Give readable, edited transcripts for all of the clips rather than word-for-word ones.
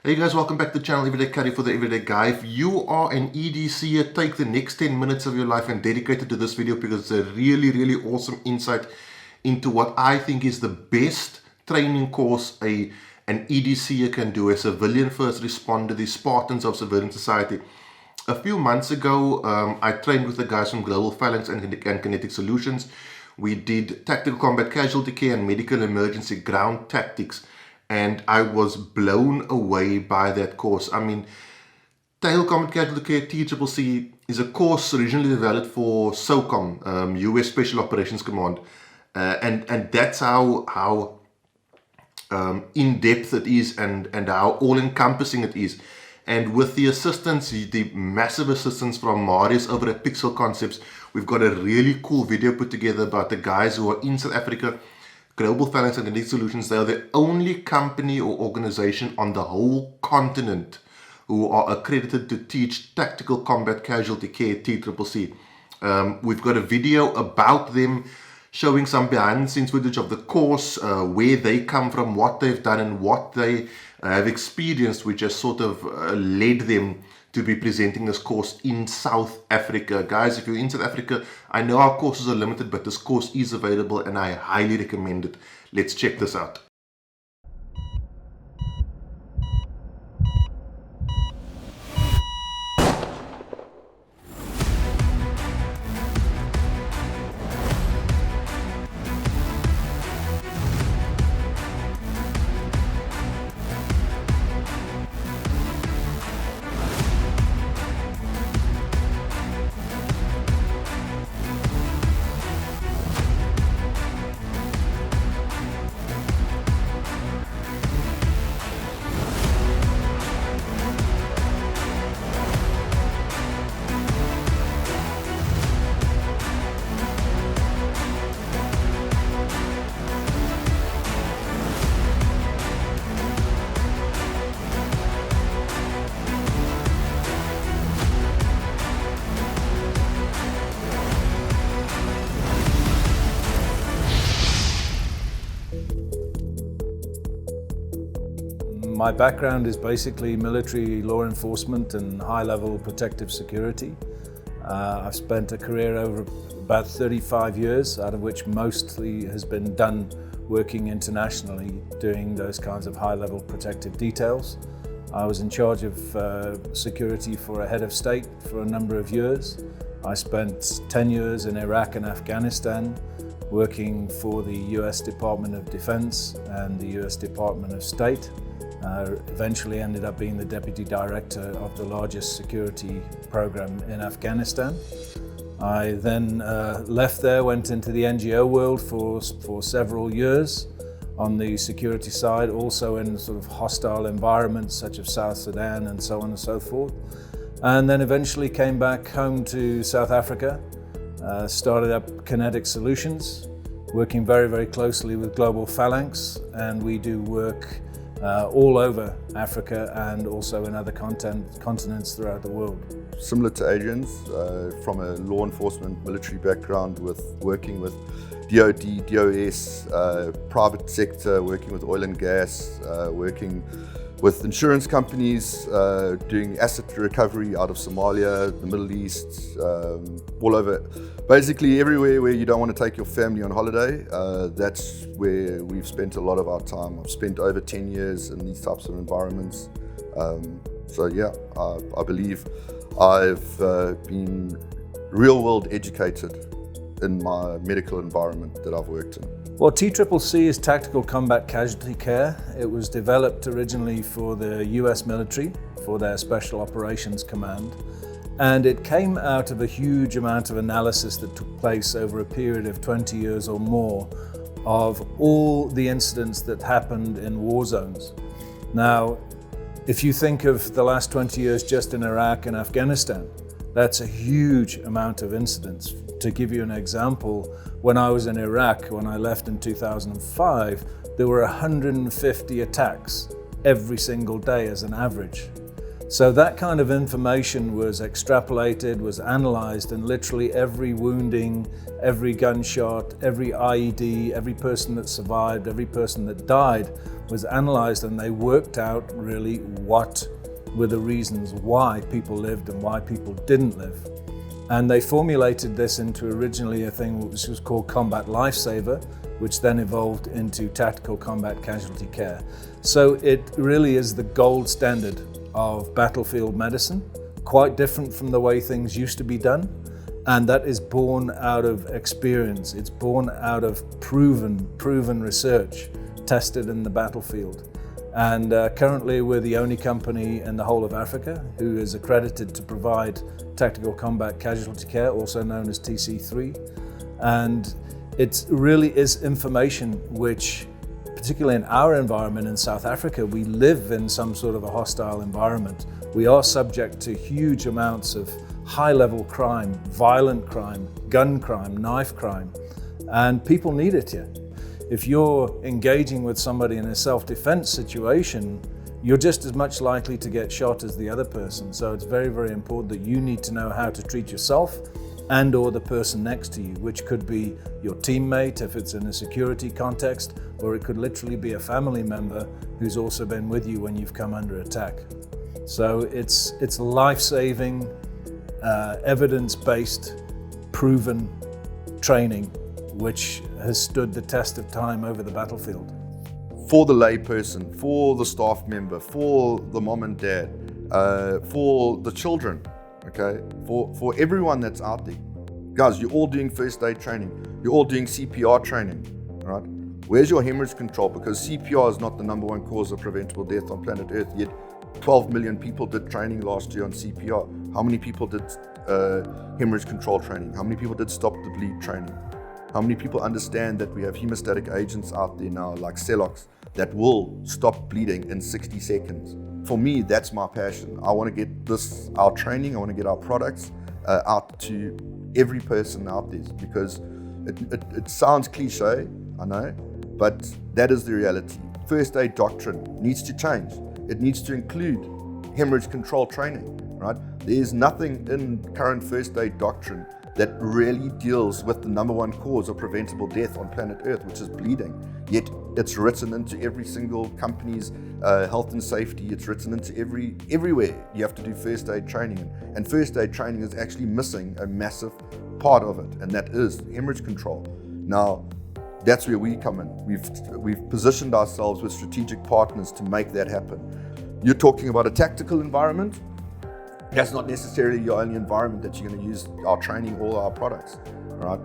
Hey guys, welcome back to the channel Everyday Carry for the Everyday Guy. If you are an EDC, take the next 10 minutes of your life and dedicate it to this video because it's a really awesome insight into what I think is the best training course an EDC can do, a civilian first responder, the Spartans of civilian society. A few months ago, I trained with the guys from Global Phalanx and Kinetic Solutions. We did tactical combat casualty care and medical emergency ground tactics. And I was blown away by that course. I mean, Tactical Combat Casualty Care TCCC is a course originally developed for SOCOM, US Special Operations Command, and that's how in depth it is and how all encompassing it is. And with the assistance, the massive assistance from Marius over at Pixel Concepts, we've got a really cool video put together about the guys who are in South Africa. Global Phalanx and Kinetic Solutions, they are the only company or organization on the whole continent who are accredited to teach tactical combat casualty care, TCCC. We've got a video about them showing some behind the scenes footage of the course, where they come from, what they've done and what they have experienced, which has sort of led them to be presenting this course in South Africa. Guys, if you're in South Africa, I know our courses are limited, but this course is available and I highly recommend it. Let's check this out. My background is basically military law enforcement and high-level protective security. I've spent a career over about 35 years, out of which mostly has been done working internationally, doing those kinds of high-level protective details. I was in charge of security for a head of state for a number of years. I spent 10 years in Iraq and Afghanistan, working for the US Department of Defense and the US Department of State. Eventually ended up being the Deputy Director of the largest security program in Afghanistan. I then left there, went into the NGO world for several years on the security side, also in sort of hostile environments such as South Sudan and so on and so forth. And then eventually came back home to South Africa, started up Kinetic Solutions, working very closely with Global Phalanx, and we do work all over Africa and also in other continents throughout the world. Similar to Adrian's, from a law enforcement military background, with working with DOD, DOS, private sector, working with oil and gas, working with insurance companies, doing asset recovery out of Somalia, the Middle East, all over. Basically everywhere where you don't want to take your family on holiday, that's where we've spent a lot of our time. I've spent over 10 years in these types of environments. So yeah, I believe I've been real world educated in my medical environment that I've worked in. Well, TCCC is Tactical Combat Casualty Care. It was developed originally for the US military, for their Special Operations Command. And it came out of a huge amount of analysis that took place over a period of 20 years or more of all the incidents that happened in war zones. Now, if you think of the last 20 years just in Iraq and Afghanistan, that's a huge amount of incidents. To give you an example, when I was in Iraq, when I left in 2005, there were 150 attacks every single day as an average. So that kind of information was extrapolated, was analyzed, and literally every wounding, every gunshot, every IED, every person that survived, every person that died was analyzed, and they worked out really what were the reasons why people lived and why people didn't live. And they formulated this into originally a thing which was called Combat Lifesaver, which then evolved into Tactical Combat Casualty Care. So it really is the gold standard of battlefield medicine, quite different from the way things used to be done. And that is born out of experience. It's born out of proven research, tested in the battlefield. And currently we're the only company in the whole of Africa who is accredited to provide Tactical Combat Casualty Care, also known as TC3. And it really is information which, particularly in our environment in South Africa, we live in some sort of a hostile environment. We are subject to huge amounts of high-level crime, violent crime, gun crime, knife crime, and people need it here. If you're engaging with somebody in a self-defense situation, you're just as much likely to get shot as the other person. So it's very, very important that you need to know how to treat yourself and or the person next to you, which could be your teammate if it's in a security context, or it could literally be a family member who's also been with you when you've come under attack. So it's life-saving, evidence-based, proven training which has stood the test of time over the battlefield. For the layperson, for the staff member, for the mom and dad, for the children, okay, for everyone that's out there. Guys, you're all doing first aid training, you're all doing CPR training, right? Where's your hemorrhage control? Because CPR is not the #1 cause of preventable death on planet Earth, yet 12 million people did training last year on CPR. How many people did hemorrhage control training? How many people did stop the bleed training? How many people understand that we have hemostatic agents out there now, like Celox, that will stop bleeding in 60 seconds? For me, that's my passion. I want to get our training, I want to get our products out to every person out there, because it sounds cliche, I know, but that is the reality. First aid doctrine needs to change. It needs to include hemorrhage control training, right? There's nothing in current first aid doctrine that really deals with the #1 cause of preventable death on planet Earth, which is bleeding. Yet it's written into every single company's health and safety. It's written into everywhere. You have to do first aid training, and first aid training is actually missing a massive part of it, and that is hemorrhage control. Now, that's where we come in. We've positioned ourselves with strategic partners to make that happen. You're talking about a tactical environment. That's not necessarily your only environment that you're going to use our training or our products, right?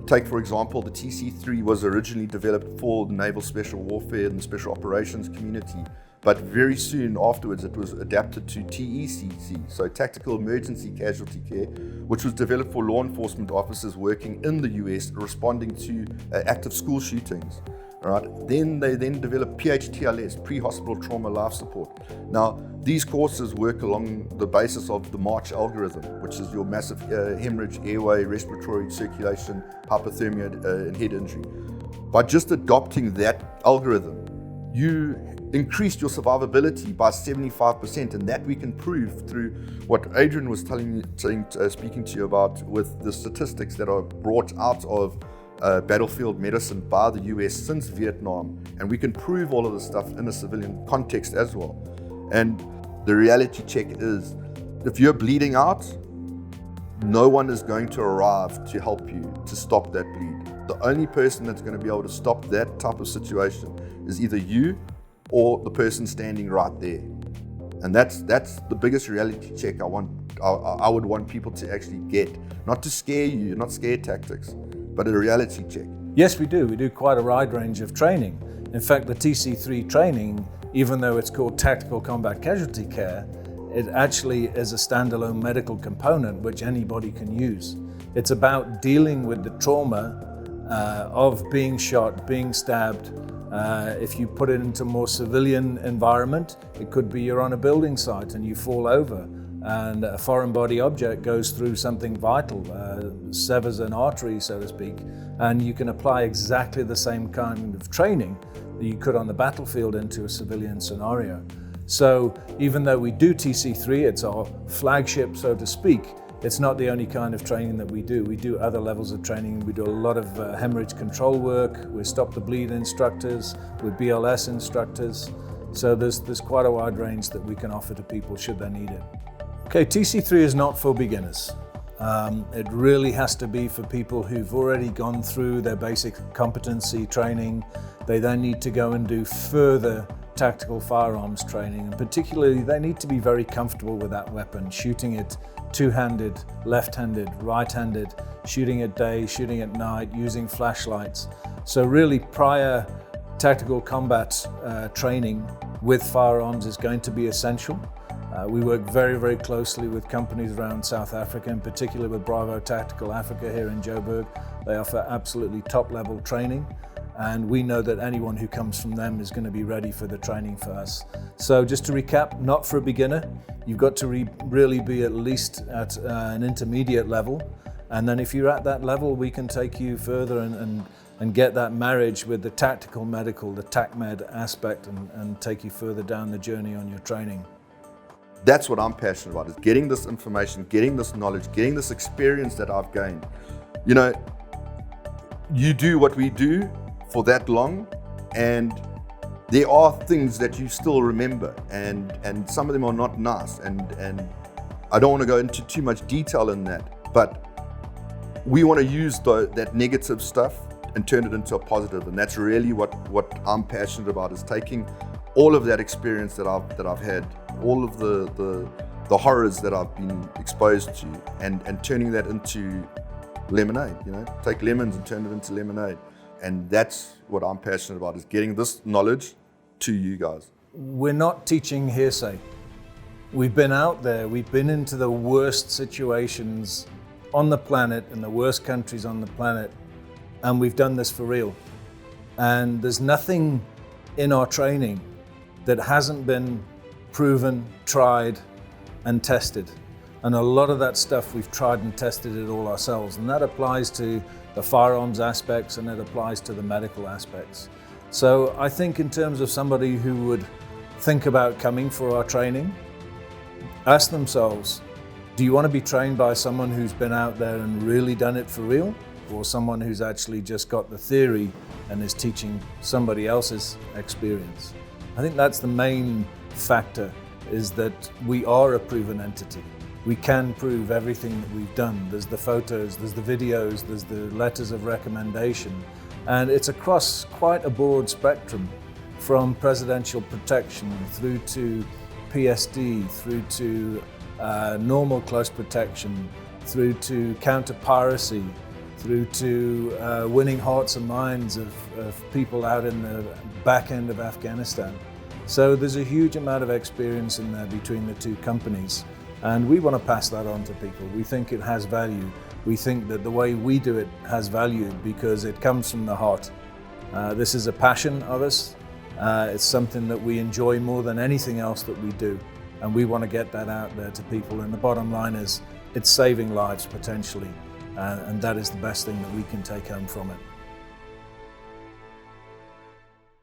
Take, for example, the TC3 was originally developed for the naval special warfare and the special operations community, but very soon afterwards it was adapted to TECC, so Tactical Emergency Casualty Care, which was developed for law enforcement officers working in the US responding to active school shootings. Right. Then they developed PHTLS, pre-hospital trauma life support. Now, these courses work along the basis of the March algorithm, which is your massive hemorrhage, airway, respiratory, circulation, hypothermia, and head injury. By just adopting that algorithm, you increased your survivability by 75%, and that we can prove through what Adrian was speaking to you about with the statistics that are brought out of battlefield medicine by the US since Vietnam, and we can prove all of this stuff in a civilian context as well. And the reality check is, if you're bleeding out, no one is going to arrive to help you to stop that bleed. The only person that's going to be able to stop that type of situation is either you or the person standing right there. And that's the biggest reality check I would want people to actually get, not to scare you, not scare tactics, but a reality check. Yes, we do. We do quite a wide range of training. In fact, the TC3 training, even though it's called Tactical Combat Casualty Care, it actually is a standalone medical component which anybody can use. It's about dealing with the trauma of being shot, being stabbed. If you put it into a more civilian environment, it could be you're on a building site and you fall over, and a foreign body object goes through something vital, severs an artery, so to speak, and you can apply exactly the same kind of training that you could on the battlefield into a civilian scenario. So even though we do TC3, it's our flagship, so to speak, it's not the only kind of training that we do. We do other levels of training. We do a lot of hemorrhage control work. We're stop the bleed instructors. We're BLS instructors. So there's quite a wide range that we can offer to people should they need it. Okay, TC3 is not for beginners. It really has to be for people who've already gone through their basic competency training. They then need to go and do further tactical firearms training, and particularly they need to be very comfortable with that weapon, shooting it two-handed, left-handed, right-handed, shooting at day, shooting at night, using flashlights. So really prior tactical combat training with firearms is going to be essential. We work very, very closely with companies around South Africa, in particular with Bravo Tactical Africa here in Joburg. They offer absolutely top-level training, and we know that anyone who comes from them is going to be ready for the training for us. So just to recap, not for a beginner. You've got to really be at least at an intermediate level, and then if you're at that level, we can take you further and get that marriage with the tactical medical, the TACMed aspect, and take you further down the journey on your training. That's what I'm passionate about, is getting this information, getting this knowledge, getting this experience that I've gained. You know, you do what we do for that long, and there are things that you still remember, and some of them are not nice, and I don't want to go into too much detail in that, but we want to use that negative stuff and turn it into a positive, and that's really what I'm passionate about, is taking all of that experience that I've had, all of the horrors that I've been exposed to, and turning that into lemonade. You know, take lemons and turn it into lemonade. And that's what I'm passionate about, is getting this knowledge to you guys. We're not teaching hearsay. We've been out there, we've been into the worst situations on the planet, in the worst countries on the planet, and we've done this for real. And there's nothing in our training that hasn't been proven, tried, and tested. And a lot of that stuff we've tried and tested it all ourselves, and that applies to the firearms aspects, and it applies to the medical aspects. So I think in terms of somebody who would think about coming for our training, ask themselves, do you want to be trained by someone who's been out there and really done it for real, or someone who's actually just got the theory and is teaching somebody else's experience? I think that's the main factor, is that we are a proven entity. We can prove everything that we've done. There's the photos, there's the videos, there's the letters of recommendation, and it's across quite a broad spectrum, from presidential protection through to PSD, through to normal close protection, through to counter piracy, through to winning hearts and minds of people out in the back end of Afghanistan. So there's a huge amount of experience in there between the two companies, and we want to pass that on to people. We think it has value. We think that the way we do it has value because it comes from the heart. This is a passion of us. It's something that we enjoy more than anything else that we do, and we want to get that out there to people. And the bottom line is, it's saving lives potentially, and that is the best thing that we can take home from it.